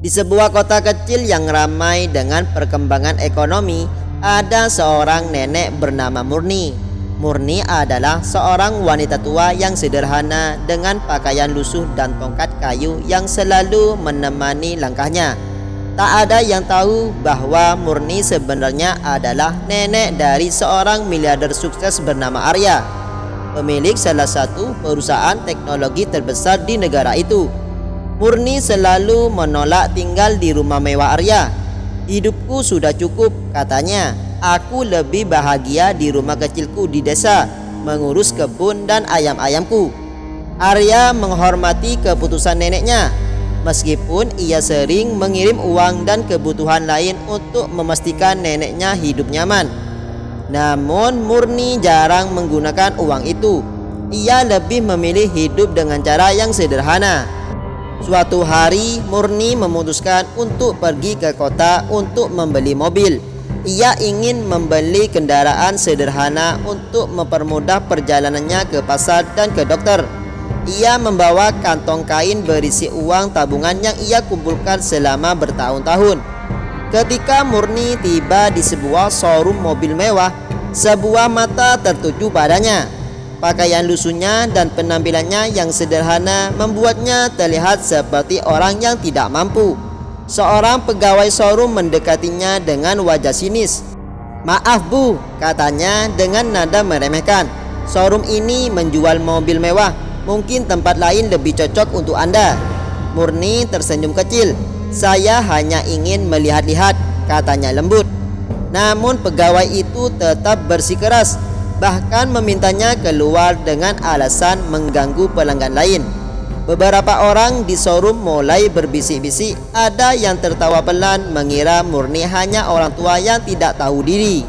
Di sebuah kota kecil yang ramai dengan perkembangan ekonomi, ada seorang nenek bernama Murni. Murni adalah seorang wanita tua yang sederhana dengan pakaian lusuh dan tongkat kayu yang selalu menemani langkahnya. Tak ada yang tahu bahwa Murni sebenarnya adalah nenek dari seorang miliarder sukses bernama Arya, pemilik salah satu perusahaan teknologi terbesar di negara itu. Murni selalu menolak tinggal di rumah mewah Arya. "Hidupku sudah cukup," katanya. "Aku lebih bahagia di rumah kecilku di desa, mengurus kebun dan ayam-ayamku." Arya menghormati keputusan neneknya, meskipun ia sering mengirim uang dan kebutuhan lain untuk memastikan neneknya hidup nyaman. Namun Murni jarang menggunakan uang itu. Ia lebih memilih hidup dengan cara yang sederhana. Suatu hari Murni memutuskan untuk pergi ke kota untuk membeli mobil. Ia ingin membeli kendaraan sederhana untuk mempermudah perjalanannya ke pasar dan ke dokter. Ia membawa kantong kain berisi uang tabungan yang ia kumpulkan selama bertahun-tahun. Ketika Murni tiba di sebuah showroom mobil mewah, sebuah mata tertuju padanya. Pakaian lusuhnya dan penampilannya yang sederhana membuatnya terlihat seperti orang yang tidak mampu. Seorang pegawai showroom mendekatinya dengan wajah sinis. "Maaf Bu," katanya dengan nada meremehkan. "Showroom ini menjual mobil mewah. Mungkin tempat lain lebih cocok untuk Anda." Murni tersenyum kecil. "Saya hanya ingin melihat-lihat," katanya lembut. Namun pegawai itu tetap bersikeras, bahkan memintanya keluar dengan alasan mengganggu pelanggan lain. Beberapa orang di showroom mulai berbisik-bisik. Ada yang tertawa pelan mengira Murni hanya orang tua yang tidak tahu diri.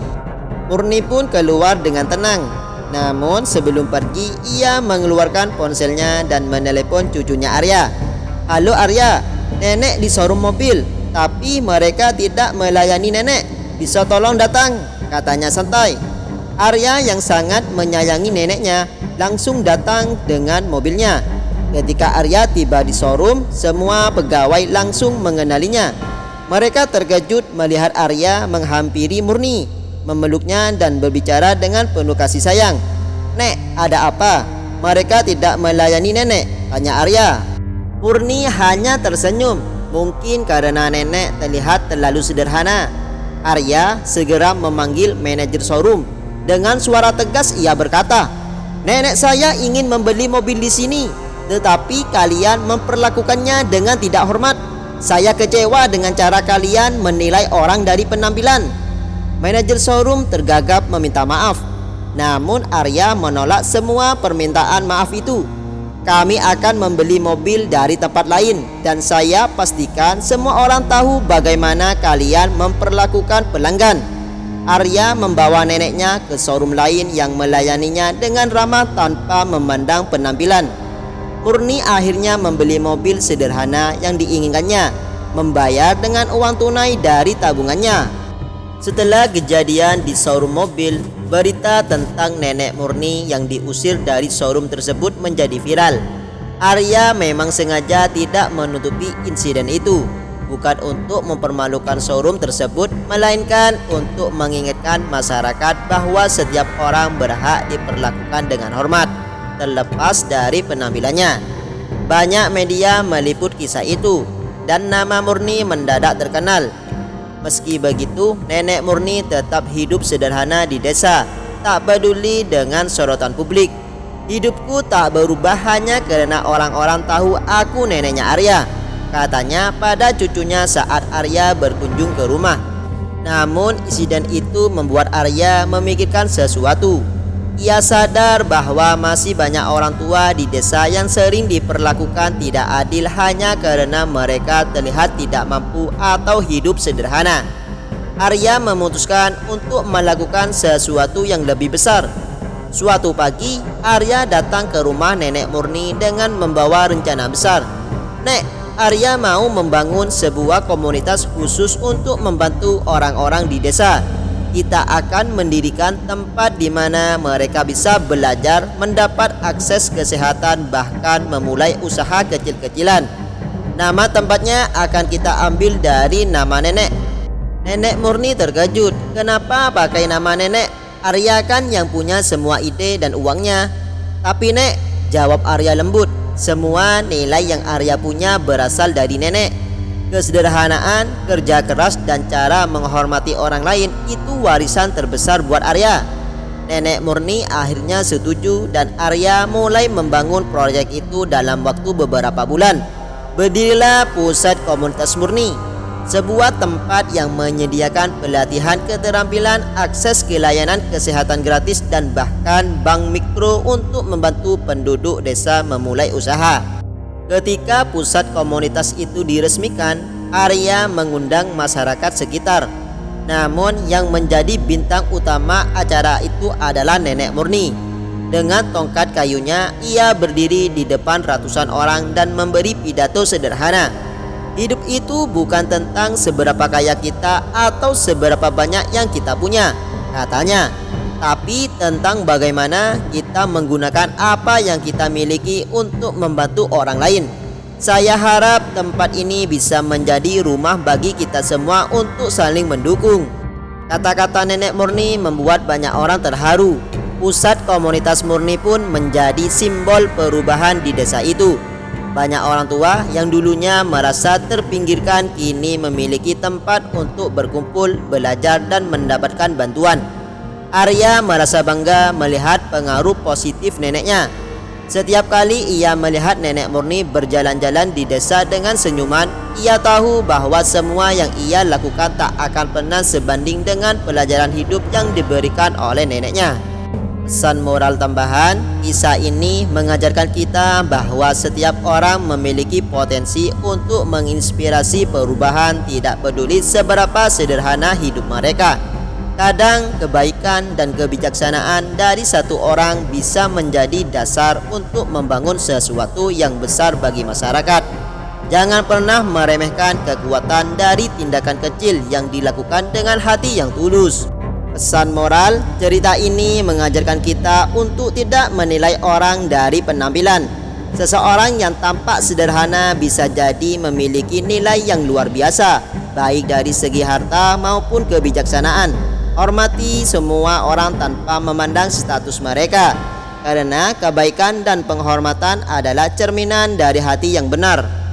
Murni pun keluar dengan tenang. Namun sebelum pergi, ia mengeluarkan ponselnya dan menelepon cucunya Arya. "Halo Arya, nenek di showroom mobil, tapi mereka tidak melayani nenek. Bisa tolong datang?" katanya santai. Arya yang sangat menyayangi neneknya langsung datang dengan mobilnya. Ketika Arya tiba di showroom, semua pegawai langsung mengenalinya. Mereka terkejut melihat Arya menghampiri Murni, memeluknya dan berbicara dengan penuh kasih sayang. "Nek, ada apa? Mereka tidak melayani nenek?" tanya Arya. Murni hanya tersenyum, mungkin karena nenek terlihat terlalu sederhana. Arya segera memanggil manajer showroom. Dengan suara tegas ia berkata, "Nenek saya ingin membeli mobil di sini, tetapi kalian memperlakukannya dengan tidak hormat. Saya kecewa dengan cara kalian menilai orang dari penampilan." Manajer showroom tergagap meminta maaf. Namun Arya menolak semua permintaan maaf itu. "Kami akan membeli mobil dari tempat lain, dan saya pastikan semua orang tahu bagaimana kalian memperlakukan pelanggan." Arya membawa neneknya ke showroom lain yang melayaninya dengan ramah tanpa memandang penampilan. Murni akhirnya membeli mobil sederhana yang diinginkannya, membayar dengan uang tunai dari tabungannya. Setelah kejadian di showroom mobil, berita tentang nenek Murni yang diusir dari showroom tersebut menjadi viral. Arya memang sengaja tidak menutupi insiden itu, bukan untuk mempermalukan showroom tersebut, melainkan untuk mengingatkan masyarakat bahwa setiap orang berhak diperlakukan dengan hormat, terlepas dari penampilannya. Banyak media meliput kisah itu, dan nama Murni mendadak terkenal. Meski begitu, nenek Murni tetap hidup sederhana di desa, tak peduli dengan sorotan publik. "Hidupku tak berubah hanya karena orang-orang tahu aku neneknya Arya," katanya pada cucunya saat Arya berkunjung ke rumah. Namun insiden itu membuat Arya memikirkan sesuatu. Ia sadar bahwa masih banyak orang tua di desa yang sering diperlakukan tidak adil hanya karena mereka terlihat tidak mampu atau hidup sederhana. Arya memutuskan untuk melakukan sesuatu yang lebih besar. Suatu pagi, Arya datang ke rumah nenek Murni dengan membawa rencana besar. "Nek, Arya mau membangun sebuah komunitas khusus untuk membantu orang-orang di desa. Kita akan mendirikan tempat di mana mereka bisa belajar, mendapat akses kesehatan, bahkan memulai usaha kecil-kecilan." Nama tempatnya akan kita ambil dari nama nenek. Nenek Murni terkejut. Kenapa pakai nama nenek? Arya kan yang punya semua ide dan uangnya. Tapi nek, jawab Arya lembut, semua nilai yang Arya punya berasal dari nenek. Kesederhanaan, kerja keras, dan cara menghormati orang lain itu warisan terbesar buat Arya. Nenek Murni akhirnya setuju dan Arya mulai membangun proyek itu dalam waktu beberapa bulan. Berdirilah Pusat Komunitas Murni, sebuah tempat yang menyediakan pelatihan keterampilan, akses ke layanan kesehatan gratis, dan bahkan bank mikro untuk membantu penduduk desa memulai usaha. Ketika pusat komunitas itu diresmikan, Arya mengundang masyarakat sekitar. Namun yang menjadi bintang utama acara itu adalah Nenek Murni. Dengan tongkat kayunya, ia berdiri di depan ratusan orang dan memberi pidato sederhana. Hidup itu bukan tentang seberapa kaya kita atau seberapa banyak yang kita punya, katanya, tapi tentang bagaimana kita menggunakan apa yang kita miliki untuk membantu orang lain. Saya harap tempat ini bisa menjadi rumah bagi kita semua untuk saling mendukung. Kata-kata Nenek Murni membuat banyak orang terharu. Pusat Komunitas Murni pun menjadi simbol perubahan di desa itu. Banyak orang tua yang dulunya merasa terpinggirkan kini memiliki tempat untuk berkumpul, belajar, dan mendapatkan bantuan. Arya merasa bangga melihat pengaruh positif neneknya. Setiap kali ia melihat Nenek Murni berjalan-jalan di desa dengan senyuman, ia tahu bahwa semua yang ia lakukan tak akan pernah sebanding dengan pelajaran hidup yang diberikan oleh neneknya. Pesan moral tambahan, kisah ini mengajarkan kita bahwa setiap orang memiliki potensi untuk menginspirasi perubahan, tidak peduli seberapa sederhana hidup mereka. Kadang kebaikan dan kebijaksanaan dari satu orang bisa menjadi dasar untuk membangun sesuatu yang besar bagi masyarakat. Jangan pernah meremehkan kekuatan dari tindakan kecil yang dilakukan dengan hati yang tulus. Pesan moral, cerita ini mengajarkan kita untuk tidak menilai orang dari penampilan. Seseorang yang tampak sederhana bisa jadi memiliki nilai yang luar biasa, baik dari segi harta maupun kebijaksanaan. Hormati semua orang tanpa memandang status mereka, karena kebaikan dan penghormatan adalah cerminan dari hati yang benar.